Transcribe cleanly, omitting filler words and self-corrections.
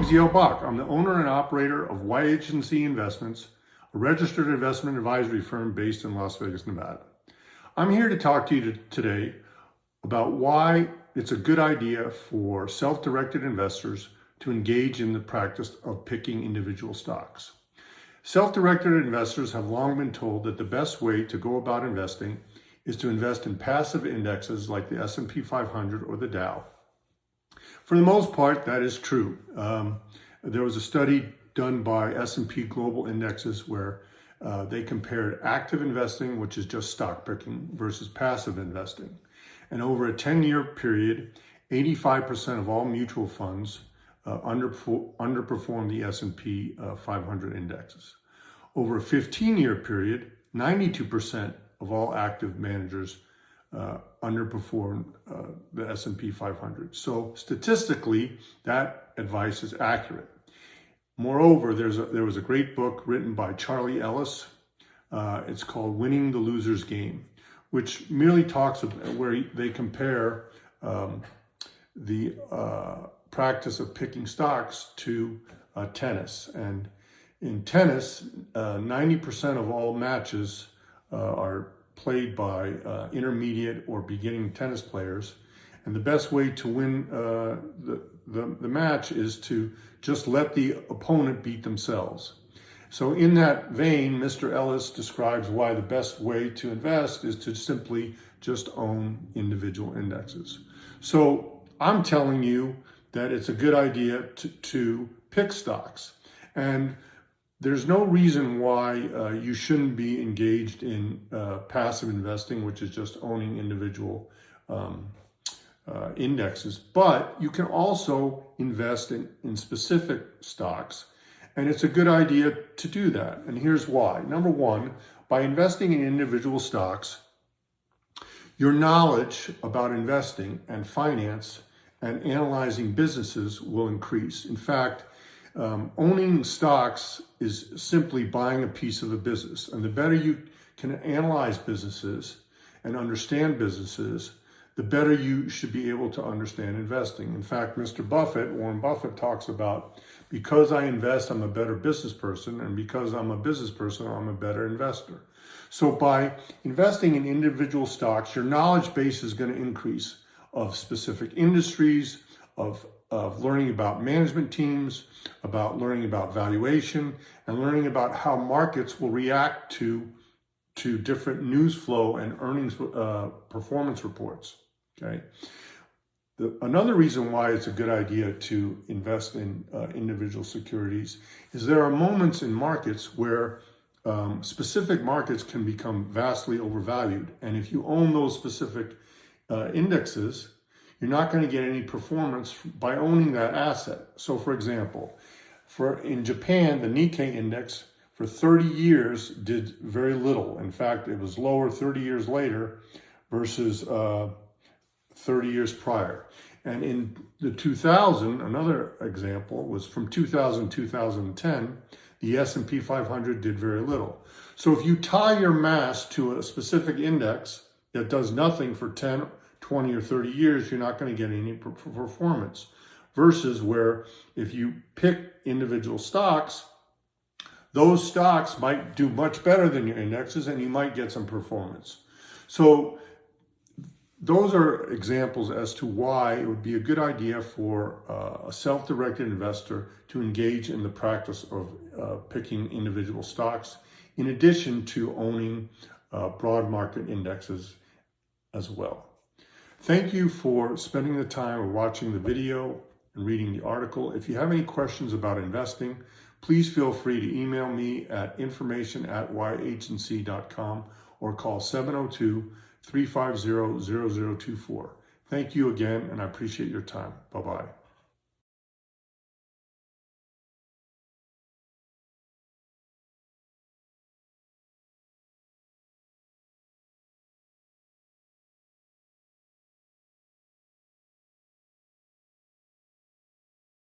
Raziel Bach. I'm the owner and operator of Y Agency Investments, a registered investment advisory firm based in Las Vegas, Nevada. I'm here to talk to you today about why it's a good idea for self-directed investors to engage in the practice of picking individual stocks. Self-directed investors have long been told that the best way to go about investing is to invest in passive indexes like the S&P 500 or the Dow. For the most part, that is true. There was a study done by S&P Global Indexes where they compared active investing, which is just stock picking, versus passive investing. And over a 10-year period, 85% of all mutual funds underperformed the S&P 500 indexes. Over a 15-year period, 92% of all active managers underperformed the S&P 500. So statistically, that advice is accurate. Moreover, there was a great book written by Charlie Ellis. It's called Winning the Loser's Game, which merely talks about where they compare the practice of picking stocks to tennis. And in tennis, 90% of all matches are played by intermediate or beginning tennis players. And the best way to win the match is to just let the opponent beat themselves. So in that vein, Mr. Ellis describes why the best way to invest is to simply just own individual indexes. So I'm telling you that it's a good idea to pick stocks. And there's no reason why you shouldn't be engaged in passive investing, which is just owning individual indexes. But you can also invest in specific stocks. And it's a good idea to do that. And here's why. Number one, by investing in individual stocks, your knowledge about investing and finance and analyzing businesses will increase. In fact, owning stocks is simply buying a piece of a business. And the better you can analyze businesses and understand businesses, the better you should be able to understand investing. In fact, Warren Buffett talks about, because I invest, I'm a better business person, and because I'm a business person, I'm a better investor. So by investing in individual stocks, your knowledge base is going to increase of specific industries, of learning about management teams, about learning about valuation, and learning about how markets will react to different news flow and earnings performance reports. Okay. Another reason why it's a good idea to invest in individual securities is there are moments in markets where specific markets can become vastly overvalued. And if you own those specific indexes, you're not going to get any performance by owning that asset. So for example, in Japan, the Nikkei index for 30 years did very little. In fact, it was lower 30 years later versus 30 years prior. And in the 2000, another example was from 2000 to 2010, the S&P 500 did very little. So if you tie your mass to a specific index that does nothing for 10, 20 or 30 years, you're not going to get any performance. Versus where if you pick individual stocks, those stocks might do much better than your indexes and you might get some performance. So those are examples as to why it would be a good idea for a self-directed investor to engage in the practice of picking individual stocks, in addition to owning broad market indexes as well. Thank you for spending the time of watching the video and reading the article. If you have any questions about investing, please feel free to email me at information@yagency.com or call 702-350-0024. Thank you again, and I appreciate your time. Bye-bye.